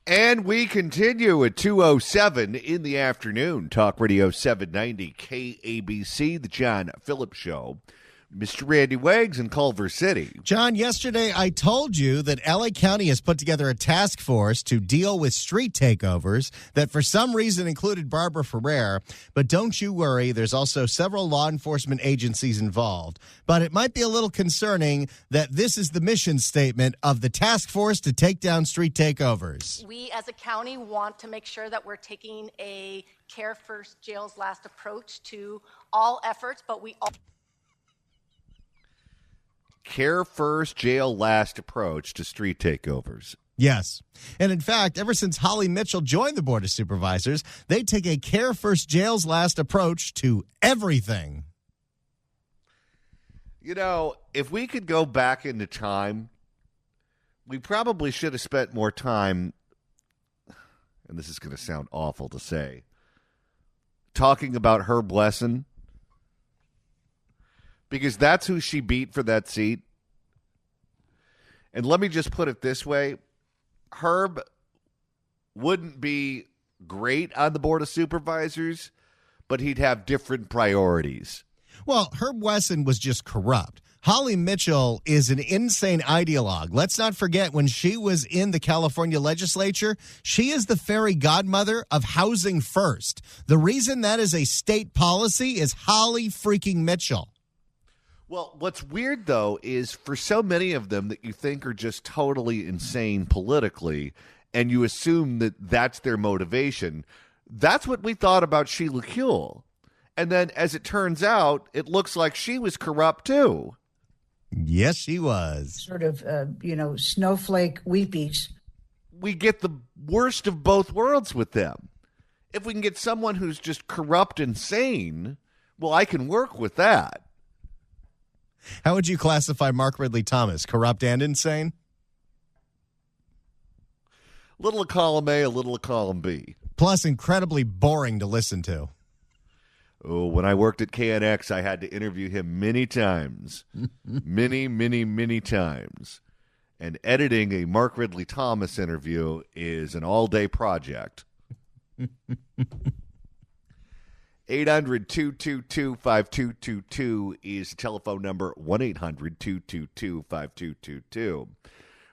And we continue at 2:07 in the afternoon. Talk Radio 790 KABC, the John Phillips Show. Mr. Randy Wags in Culver City. John, yesterday I told you that L.A. County has put together a task force to deal with street takeovers that for some reason included Barbara Ferrer. But don't you worry, there's also several law enforcement agencies involved. But it might be a little concerning that this is the mission statement of the task force to take down street takeovers. We as a county want to make sure that we're taking a care first, jails last approach to all efforts, but we all Care first, jail last approach to street takeovers. Yes. And in fact, ever since Holly Mitchell joined the Board of Supervisors, they take a care first, jails last approach to everything. You know, if we could go back into time, we probably should have spent more time, and this is going to sound awful to say, talking about Herb Wesson. Because that's who she beat for that seat. And let me just put it this way. Herb wouldn't be great on the Board of Supervisors, but he'd have different priorities. Well, Herb Wesson was just corrupt. Holly Mitchell is an insane ideologue. Let's not forget when she was in the California legislature, she is the fairy godmother of housing first. The reason that is a state policy is Holly freaking Mitchell. Well, what's weird, though, is for so many of them that you think are just totally insane politically, and you assume that that's their motivation, that's what we thought about Sheila Kuehl. And then, as it turns out, it looks like she was corrupt, too. Yes, she was. Sort of, snowflake weepies. We get the worst of both worlds with them. If we can get someone who's just corrupt and sane, well, I can work with that. How would you classify Mark Ridley Thomas? Corrupt and insane? Little of column A, a little of column B. Plus, incredibly boring to listen to. Oh, when I worked at KNX, I had to interview him many times. many times. And editing a Mark Ridley Thomas interview is an all-day project. 800-222-5222 is telephone number, 1-800-222-5222.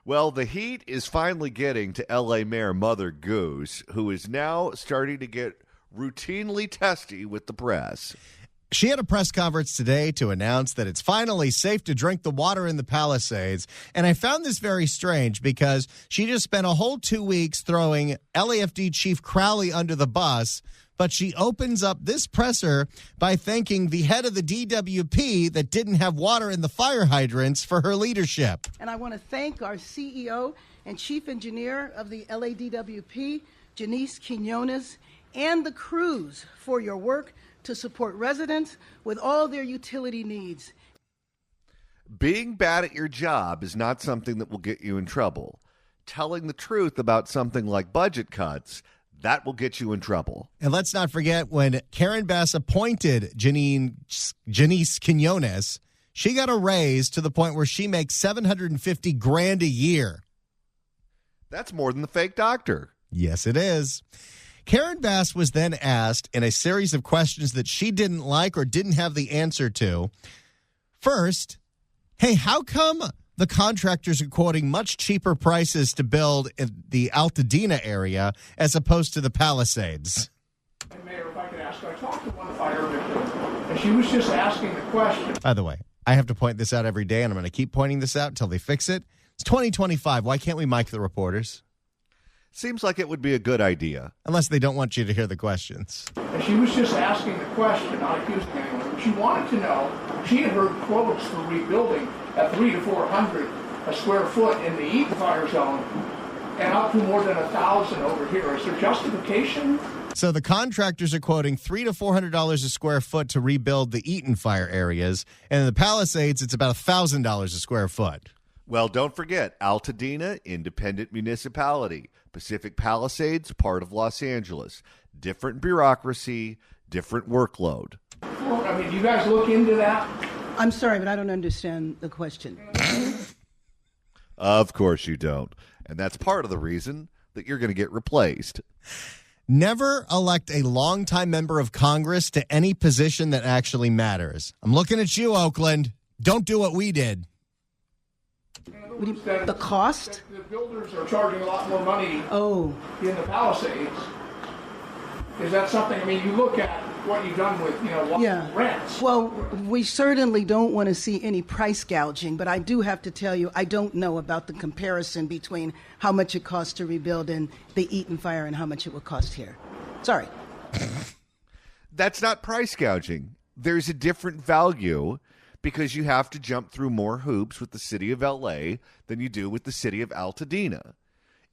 Well, the heat is finally getting to L.A. Mayor Mother Goose, who is now starting to get routinely testy with the press. She had a press conference today to announce that it's finally safe to drink the water in the Palisades. And I found this very strange because she just spent a whole 2 weeks throwing LAFD Chief Crowley under the bus. But she opens up this presser by thanking the head of the DWP that didn't have water in the fire hydrants for her leadership. And I want to thank our CEO and Chief Engineer of the LADWP, Janice Quinones, and the crews for your work to support residents with all their utility needs. Being bad at your job is not something that will get you in trouble. Telling the truth about something like budget cuts, that will get you in trouble. And let's not forget when Karen Bass appointed Janice Quinones, she got a raise to the point where she makes $750,000 a year. That's more than the fake doctor. Yes, it is. Karen Bass was then asked in a series of questions that she didn't like or didn't have the answer to. First, hey, how come the contractors are quoting much cheaper prices to build in the Altadena area as opposed to the Palisades? Mayor, if I could ask, I talked to one fire victim, and she was just asking the question. By the way, I have to point this out every day, and I'm going to keep pointing this out until they fix it. It's 2025. Why can't we mic the reporters? Seems like it would be a good idea. Unless they don't want you to hear the questions. And she was just asking the question, not accusing anyone. She wanted to know, she had heard quotes for rebuilding at $300 to $400 a square foot in the Eaton fire zone and up to more than $1,000 over here. Is there justification? So the contractors are quoting $300 to $400 a square foot to rebuild the Eaton fire areas. And in the Palisades, it's about $1,000 a square foot. Well, don't forget, Altadena, independent municipality. Pacific Palisades, part of Los Angeles. Different bureaucracy, different workload. Well, I mean, do you guys look into that? I'm sorry, but I don't understand the question. Of course you don't. And that's part of the reason that you're going to get replaced. Never elect a longtime member of Congress to any position that actually matters. I'm looking at you, Oakland. Don't do what we did. The cost? The builders are charging a lot more money in the Palisades. Is that something, I mean, you look at what you've done with, rents. Well, we certainly don't want to see any price gouging, but I do have to tell you, I don't know about the comparison between how much it costs to rebuild in the Eaton fire and how much it would cost here. Sorry. That's not price gouging. There's a different value because you have to jump through more hoops with the city of LA than you do with the city of Altadena.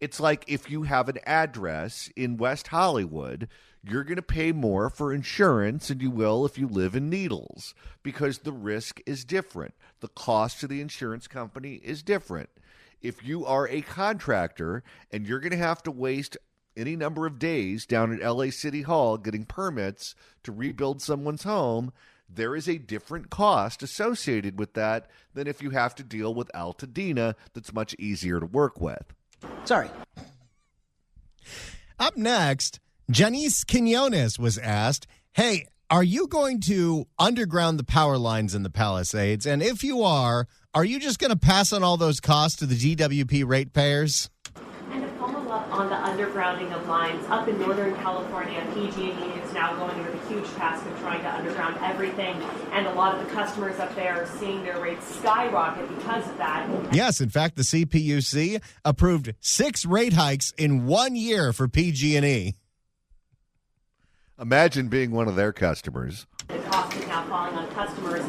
It's like if you have an address in West Hollywood, you're going to pay more for insurance than you will if you live in Needles because the risk is different. The cost to the insurance company is different. If you are a contractor and you're going to have to waste any number of days down at LA City Hall getting permits to rebuild someone's home, there is a different cost associated with that than if you have to deal with Altadena that's much easier to work with. Sorry. Up next, Janice Quinones was asked, hey, are you going to underground the power lines in the Palisades? And if you are you just going to pass on all those costs to the DWP ratepayers? And to follow up on the undergrounding of lines, up in Northern California, PG&E is now going into the huge task of trying to underground everything. And a lot of the customers up there are seeing their rates skyrocket because of that. Yes, in fact, the CPUC approved 6 rate hikes in 1 year for PG&E. Imagine being one of their customers. The cost is now falling on customers.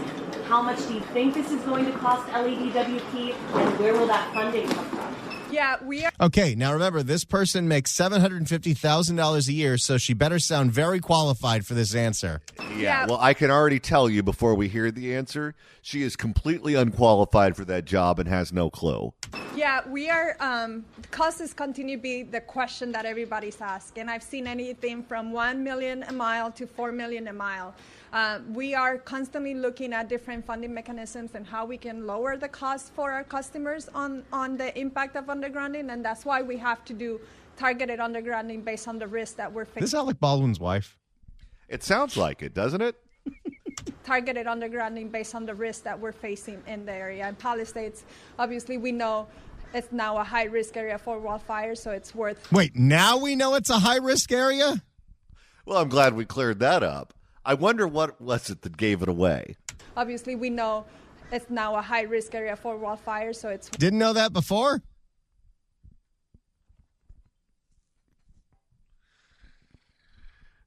How much do you think this is going to cost LADWP, and where will that funding come from? Yeah, we are. Okay, now remember, this person makes $750,000 a year, so she better sound very qualified for this answer. Yeah, well, I can already tell you before we hear the answer, she is completely unqualified for that job and has no clue. Yeah, we are. Costs continue to be the question that everybody's asking. I've seen anything from $1 million a mile to $4 million a mile. We are constantly looking at different funding mechanisms and how we can lower the cost for our customers on the impact of undergrounding, and that's why we have to do targeted undergrounding based on the risk that we're facing. This is Alec Baldwin's wife. It sounds like it, doesn't it? Targeted undergrounding based on the risk that we're facing in the area. And Palisades, obviously, we know it's now a high-risk area for wildfires, so it's worth... Wait, now we know it's a high-risk area? Well, I'm glad we cleared that up. I wonder what was it that gave it away. Obviously, we know it's now a high-risk area for wildfires, so it's... Didn't know that before?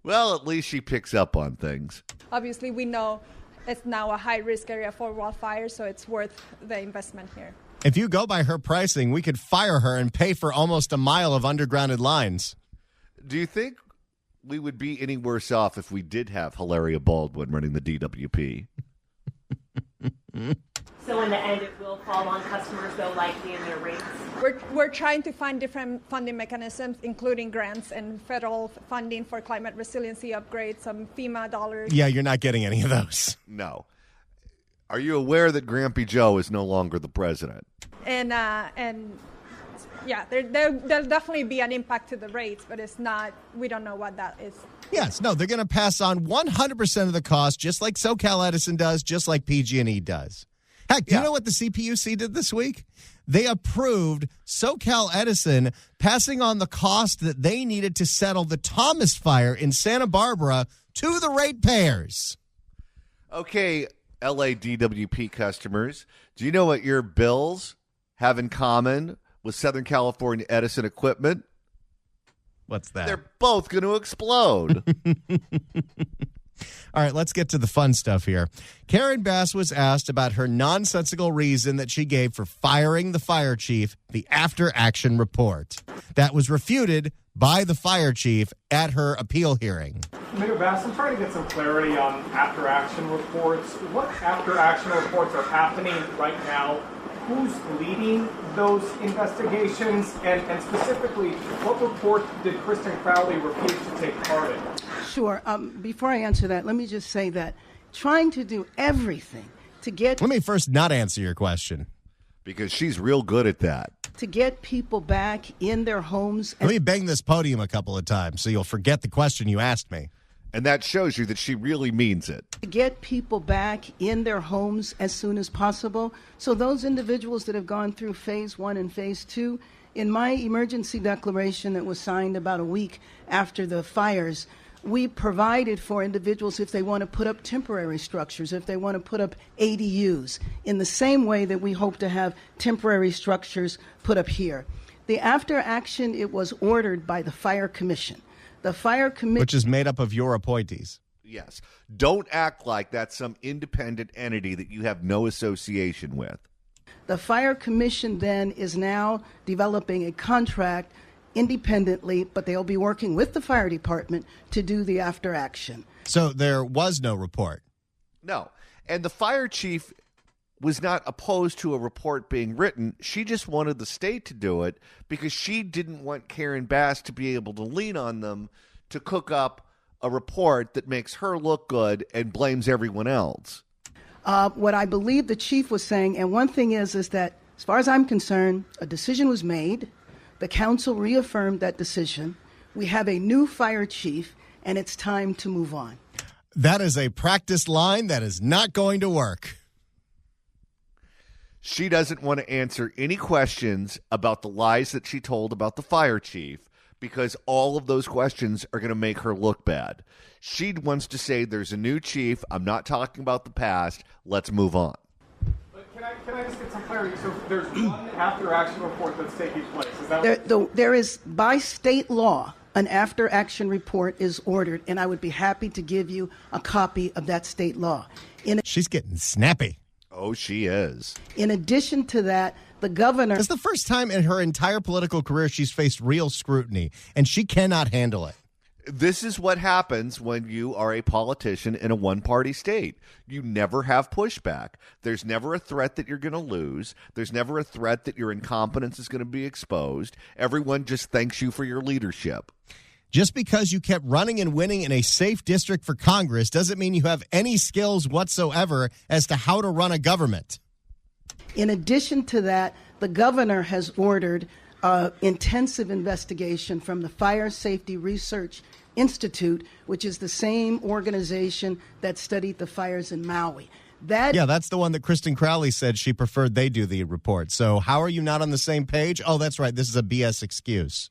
Well, at least she picks up on things. Obviously, we know it's now a high-risk area for wildfires, so it's worth the investment here. If you go by her pricing, we could fire her and pay for almost a mile of undergrounded lines. Do you think we would be any worse off if we did have Hilaria Baldwin running the DWP? So in the end, it will fall on customers, though, likely in their rates. We're trying to find different funding mechanisms, including grants and federal funding for climate resiliency upgrades, some FEMA dollars. Yeah, you're not getting any of those. No. Are you aware that Grampy Joe is no longer the president? And yeah, there'll definitely be an impact to the rates, but it's not, we don't know what that is. Yes, no, they're going to pass on 100% of the cost, just like SoCal Edison does, just like PG&E does. Heck, do you know what the CPUC did this week? They approved SoCal Edison passing on the cost that they needed to settle the Thomas fire in Santa Barbara to the ratepayers. Okay, LADWP customers, do you know what your bills have in common with Southern California Edison equipment? What's that? They're both going to explode. All right, let's get to the fun stuff here. Karen Bass was asked about her nonsensical reason that she gave for firing the fire chief, the after-action report. That was refuted by the fire chief at her appeal hearing. Mayor Bass, I'm trying to get some clarity on after-action reports. What after-action reports are happening right now? Who's leading those investigations? And specifically, what report did Kristen Crowley refuse to take part in? Sure. Before I answer that, let me just say that trying to do everything to get... Let me first not answer your question. Because she's real good at that. To get people back in their homes. Let me bang this podium a couple of times so you'll forget the question you asked me. And that shows you that she really means it. To get people back in their homes as soon as possible. So those individuals that have gone through phase 1 and phase 2, in my emergency declaration that was signed about a week after the fires, we provided for individuals if they want to put up temporary structures, if they want to put up ADUs, in the same way that we hope to have temporary structures put up here. The after action, it was ordered by the Fire Commission. The Fire Commission, which is made up of your appointees. Yes. Don't act like that's some independent entity that you have no association with. The Fire Commission then is now developing a contract independently, but they'll be working with the fire department to do the after action. So there was no report? No. And the fire chief was not opposed to a report being written. She just wanted the state to do it because she didn't want Karen Bass to be able to lean on them to cook up a report that makes her look good and blames everyone else. What I believe the chief was saying, and one thing is that as far as I'm concerned, a decision was made. The council reaffirmed that decision. We have a new fire chief, and it's time to move on. That is a practice line that is not going to work. She doesn't want to answer any questions about the lies that she told about the fire chief because all of those questions are going to make her look bad. She wants to say there's a new chief. I'm not talking about the past. Let's move on. But can I just get some clarity? So there's one after-action report that's taking place. Is that there is, by state law, an after-action report is ordered, and I would be happy to give you a copy of that state law. She's getting snappy. Oh, she is. In addition to that, the governor... It's the first time in her entire political career she's faced real scrutiny, and she cannot handle it. This is what happens when you are a politician in a one-party state. You never have pushback. There's never a threat that you're going to lose. There's never a threat that your incompetence is going to be exposed. Everyone just thanks you for your leadership. Just because you kept running and winning in a safe district for Congress doesn't mean you have any skills whatsoever as to how to run a government. In addition to that, the governor has ordered intensive investigation from the Fire Safety Research Institute, which is the same organization that studied the fires in Maui. That's the one that Kristen Crowley said she preferred they do the report. So how are you not on the same page? Oh, that's right. This is a BS excuse.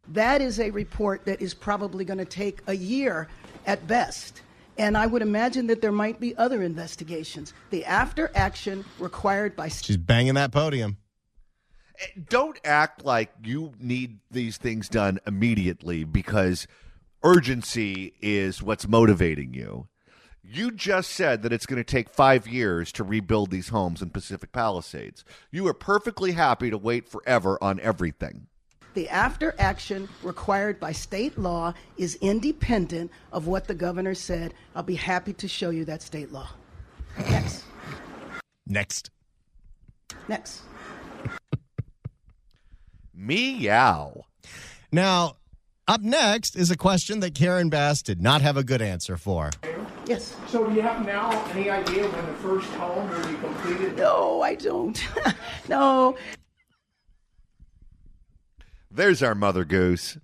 That is a report that is probably going to take a year at best. And I would imagine that there might be other investigations. The after action required by... She's banging that podium. Don't act like you need these things done immediately because urgency is what's motivating you. You just said that it's going to take 5 years to rebuild these homes in Pacific Palisades. You are perfectly happy to wait forever on everything. The after action required by state law is independent of what the governor said. I'll be happy to show you that state law. Next. Meow. Now, up next is a question that Karen Bass did not have a good answer for. Yes. So do you have now any idea when the first home will be completed? No, I don't. No. There's our Mother Goose.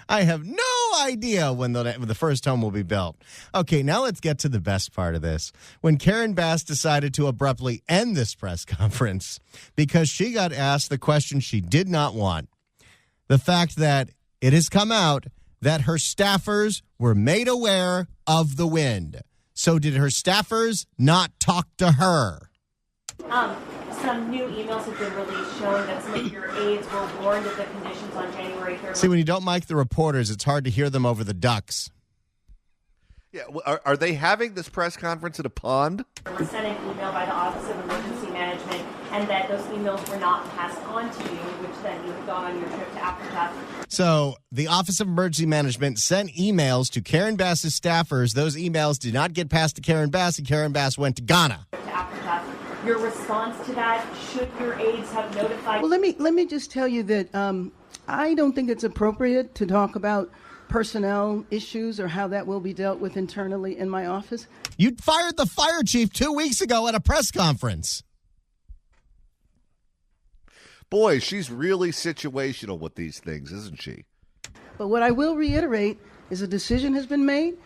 I have no idea when the first home will be built. Okay, now let's get to the best part of this. When Karen Bass decided to abruptly end this press conference because she got asked the question she did not want. The fact that it has come out that her staffers were made aware of the wind. So did her staffers not talk to her? Some new emails have been released showing that some of your aides were warned of the conditions on January 3rd. See, when you don't mic the reporters, it's hard to hear them over the ducks. Yeah, are they having this press conference at a pond? There was sent an email by the Office of Emergency Management, and that those emails were not passed on to you, which then you had gone on your trip to Africa. So the Office of Emergency Management sent emails to Karen Bass's staffers. Those emails did not get passed to Karen Bass, and Karen Bass went to Ghana. Your response to that, should your aides have notified? Well, let me just tell you that I don't think it's appropriate to talk about personnel issues or how that will be dealt with internally in my office. You fired the fire chief 2 weeks ago at a press conference. Boy, she's really situational with these things, isn't she? But what I will reiterate is a decision has been made.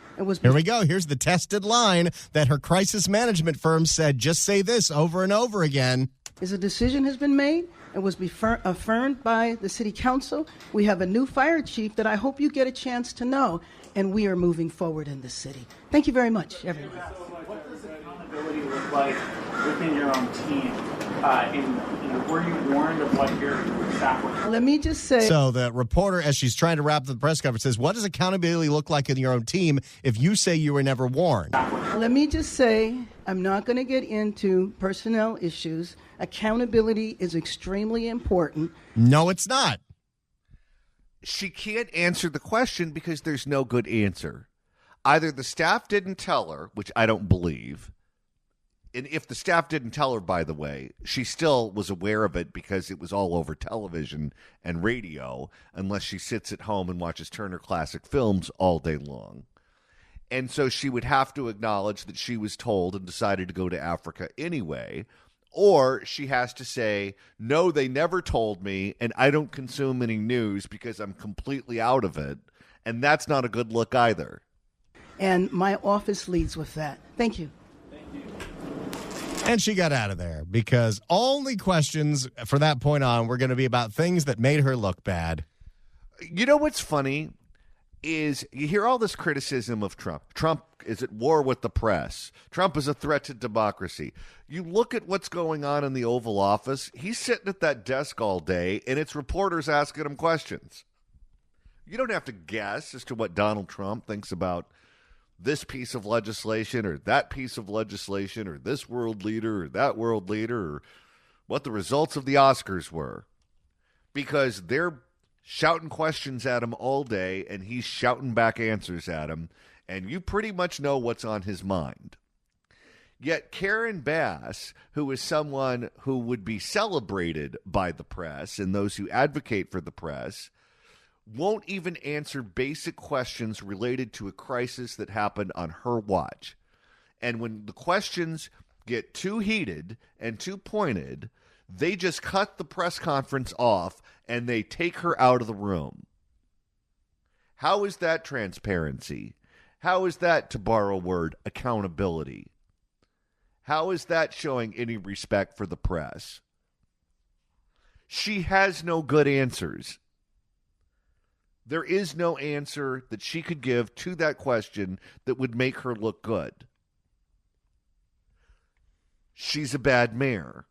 Here we go. Here's the tested line that her crisis management firm said, just say this over and over again. Is a decision has been made and was affirmed by the city council. We have a new fire chief that I hope you get a chance to know, and we are moving forward in this city. Thank you very much, everyone. So what does accountability look like within your own team? Were you warned of what your staff were? Let me just say. So the reporter, as she's trying to wrap up the press conference, says, what does accountability look like in your own team if you say you were never warned? Let me just say, I'm not going to get into personnel issues. Accountability is extremely important. No, it's not. She can't answer the question because there's no good answer. Either the staff didn't tell her, which I don't believe. And if the staff didn't tell her, by the way, she still was aware of it because it was all over television and radio, unless she sits at home and watches Turner Classic Films all day long. And so she would have to acknowledge that she was told and decided to go to Africa anyway. Or she has to say, no, they never told me, and I don't consume any news because I'm completely out of it. And that's not a good look either. And my office leads with that. Thank you. And she got out of there because only questions from that point on were going to be about things that made her look bad. You know what's funny is you hear all this criticism of Trump. Trump is at war with the press. Trump is a threat to democracy. You look at what's going on in the Oval Office. He's sitting at that desk all day, and it's reporters asking him questions. You don't have to guess as to what Donald Trump thinks about this piece of legislation or that piece of legislation or this world leader or that world leader or what the results of the Oscars were, because they're shouting questions at him all day and he's shouting back answers at him, and you pretty much know what's on his mind. Yet Karen Bass, who is someone who would be celebrated by the press and those who advocate for the press, won't even answer basic questions related to a crisis that happened on her watch. And when the questions get too heated and too pointed, they just cut the press conference off and they take her out of the room. How is that transparency? How is that, to borrow a word, accountability? How is that showing any respect for the press? She has no good answers. There is no answer that she could give to that question that would make her look good. She's a bad mayor.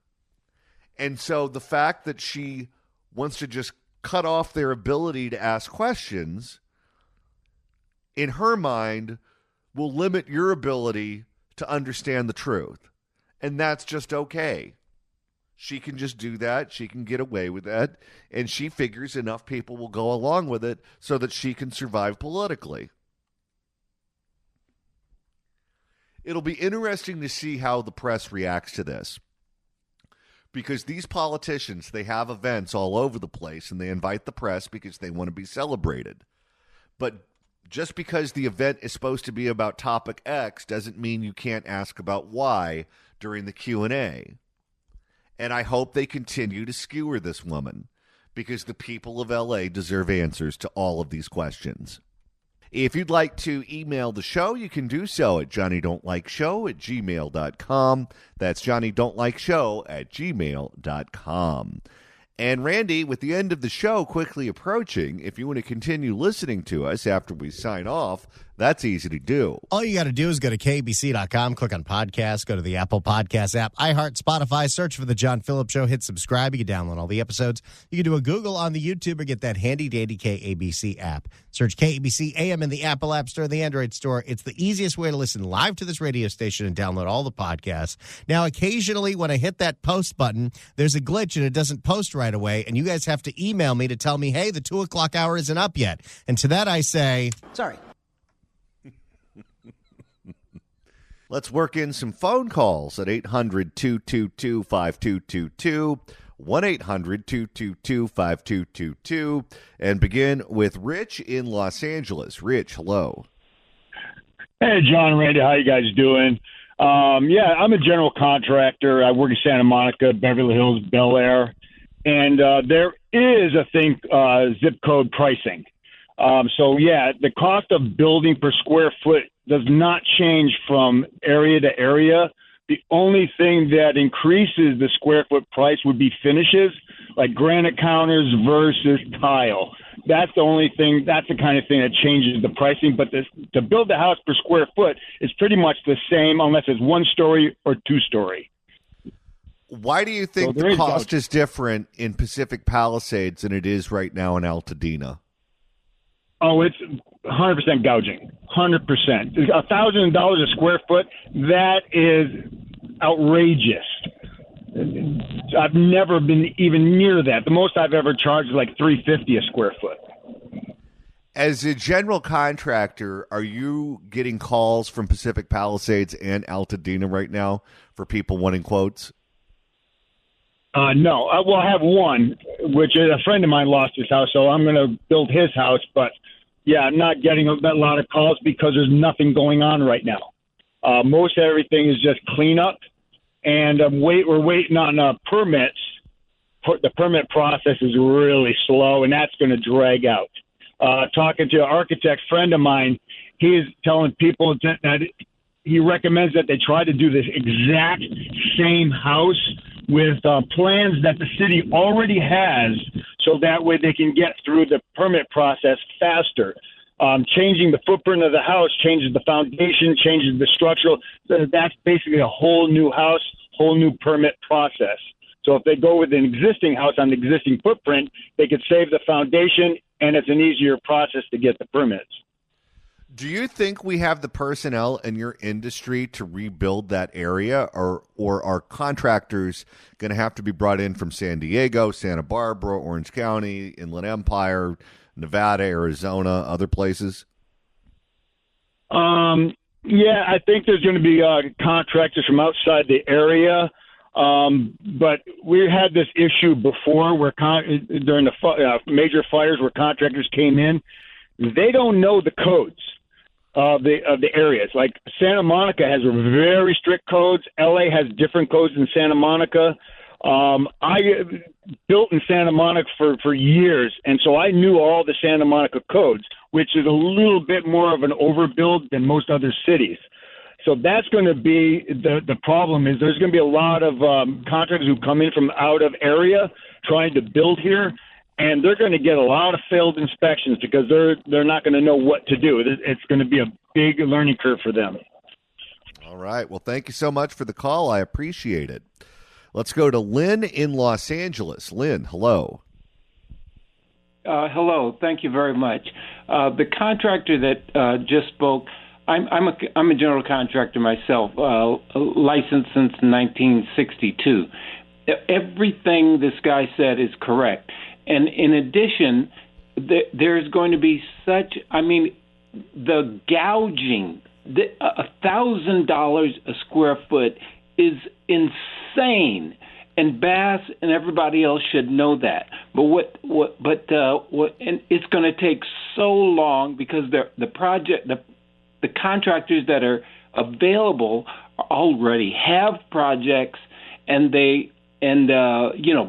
And so the fact that she wants to just cut off their ability to ask questions, in her mind, will limit your ability to understand the truth. And that's just okay. She can just do that. She can get away with that. And she figures enough people will go along with it so that she can survive politically. It'll be interesting to see how the press reacts to this. Because these politicians, they have events all over the place and they invite the press because they want to be celebrated. But just because the event is supposed to be about topic X doesn't mean you can't ask about Y during the Q&A. And I hope they continue to skewer this woman because the people of L.A. deserve answers to all of these questions. If you'd like to email the show, you can do so at johnnydon'tlikeshow@gmail.com. That's johnnydon'tlikeshow@gmail.com. And Randy, with the end of the show quickly approaching, if you want to continue listening to us after we sign off, that's easy to do. All you got to do is go to KBC.com, click on podcasts, go to the Apple Podcast app, iHeart, Spotify, search for The John Phillips Show, hit subscribe. You can download all the episodes. You can do a Google on the YouTube or get that handy-dandy KABC app. Search KABC AM in the Apple App Store, the Android Store. It's the easiest way to listen live to this radio station and download all the podcasts. Now, occasionally when I hit that post button, there's a glitch and it doesn't post right away, and you guys have to email me to tell me, hey, the 2 o'clock hour isn't up yet. And to that I say, sorry. Let's work in some phone calls at 800-222-5222 1-800-222-5222, and begin with Rich in Los Angeles. Rich, hello. Hey, John and Randy, how you guys doing? Yeah, I'm a general contractor. I work in Santa Monica, Beverly Hills, Bel Air, and there is a thing, zip code pricing. So, yeah, the cost of building per square foot does not change from area to area. The only thing that increases the square foot price would be finishes, like granite counters versus tile. That's the only thing, that's the kind of thing that changes the pricing. But to build the house per square foot is pretty much the same unless it's 1-story or 2-story. Why do you think the cost is different in Pacific Palisades than it is right now in Altadena? Oh, it's 100% gouging. 100%. $1,000 a square foot, that is outrageous. I've never been even near that. The most I've ever charged is like $350 a square foot. As a general contractor, are you getting calls from Pacific Palisades and Altadena right now for people wanting quotes? No. Well, I have one, which is a friend of mine lost his house, so I'm going to build his house. But, yeah, I'm not getting a lot of calls because there's nothing going on right now. Most everything is just cleanup, and we're waiting on permits. The permit process is really slow, and that's going to drag out. Talking to an architect friend of mine, he is telling people that he recommends that they try to do this exact same house with plans that the city already has, so that way they can get through the permit process faster. Changing the footprint of the house changes the foundation, changes the structural. That's basically a whole new house, whole new permit process. So if they go with an existing house on the existing footprint, they could save the foundation, and it's an easier process to get the permits. Do you think we have the personnel in your industry to rebuild that area, or are contractors going to have to be brought in from San Diego, Santa Barbara, Orange County, Inland Empire, Nevada, Arizona, other places? Yeah, I think there's going to be contractors from outside the area. But we had this issue before where during the major fires where contractors came in, they don't know the codes of the areas. Like Santa Monica has very strict codes. LA has different codes than Santa Monica. I built in Santa Monica for years, and so I knew all the Santa Monica codes, which is a little bit more of an overbuild than most other cities. So that's going to be the problem. Is there's going to be a lot of contractors who come in from out of area trying to build here, and they're going to get a lot of failed inspections because they're not going to know what to do. It's going to be a big learning curve for them. All right. Well, thank you so much for the call. I appreciate it. Let's go to Lynn in Los Angeles. Lynn, hello. Hello. Thank you very much. The contractor that just spoke, I'm a general contractor myself, licensed since 1962. Everything this guy said is correct. And in addition, there's going to be the gouging, $1,000 a square foot is insane. And Bass and everybody else should know that. But and it's going to take so long because the contractors that are available already have projects, and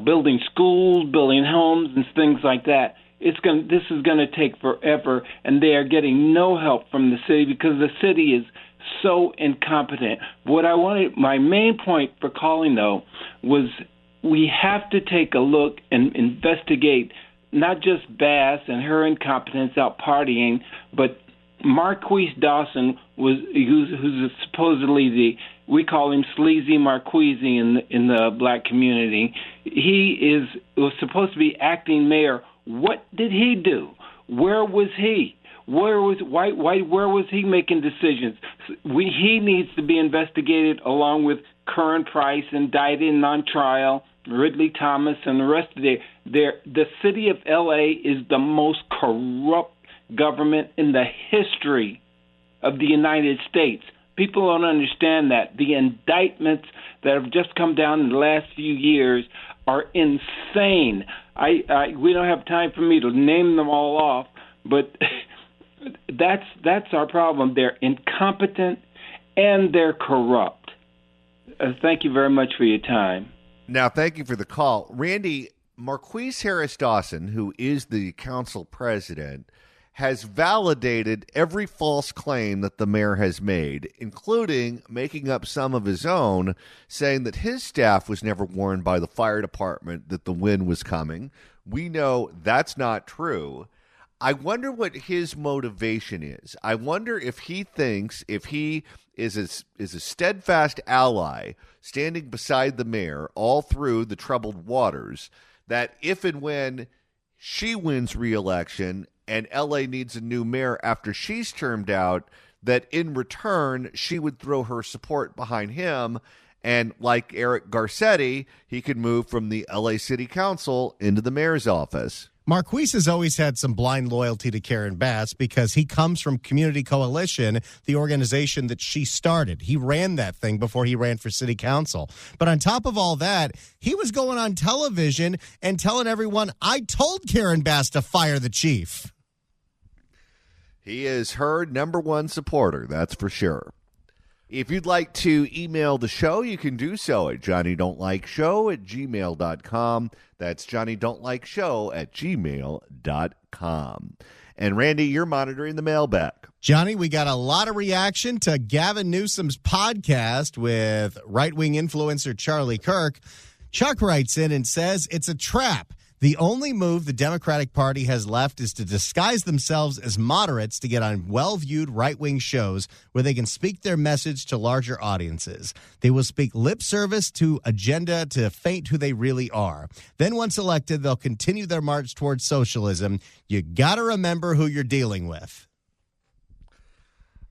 building schools, building homes, and things like that. This is going to take forever, and they are getting no help from the city because the city is so incompetent. My main point for calling, though, was we have to take a look and investigate not just Bass and her incompetence out partying, but Marquise Dawson who's supposedly we call him Sleazy Marquise in the black community. He was supposed to be acting mayor. What did he do? Where was he? Where was he making decisions? He needs to be investigated along with Curran Price, indicted and on trial, Ridley Thomas, and the rest of the city of L.A. is the most corrupt government in the history of the United States. People don't understand that. The indictments that have just come down in the last few years are insane. We don't have time for me to name them all off, but that's our problem. They're incompetent and they're corrupt. Thank you very much for your time. Now, thank you for the call. Randy, Marqueece Harris Dawson, who is the council president, has validated every false claim that the mayor has made, including making up some of his own, saying that his staff was never warned by the fire department that the wind was coming. We know that's not true. I wonder what his motivation is. I wonder if he thinks, if he is a steadfast ally standing beside the mayor all through the troubled waters, that if and when she wins re-election and LA needs a new mayor after she's termed out, that in return she would throw her support behind him, and like Eric Garcetti, he could move from the LA City Council into the mayor's office. Marqueece has always had some blind loyalty to Karen Bass because he comes from Community Coalition, the organization that she started. He ran that thing before he ran for city council. But on top of all that, he was going on television and telling everyone, I told Karen Bass to fire the chief. He is her number one supporter, that's for sure. If you'd like to email the show, you can do so at johnnydon'tlikeshow@gmail.com. That's johnnydon'tlikeshow@gmail.com. And Randy, you're monitoring the mailbag. Johnny, we got a lot of reaction to Gavin Newsom's podcast with right-wing influencer Charlie Kirk. Chuck writes in and says, it's a trap. The only move the Democratic Party has left is to disguise themselves as moderates to get on well-viewed right-wing shows where they can speak their message to larger audiences. They will speak lip service to agenda to feint who they really are. Then once elected, they'll continue their march towards socialism. You got to remember who you're dealing with.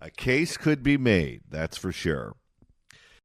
A case could be made, that's for sure.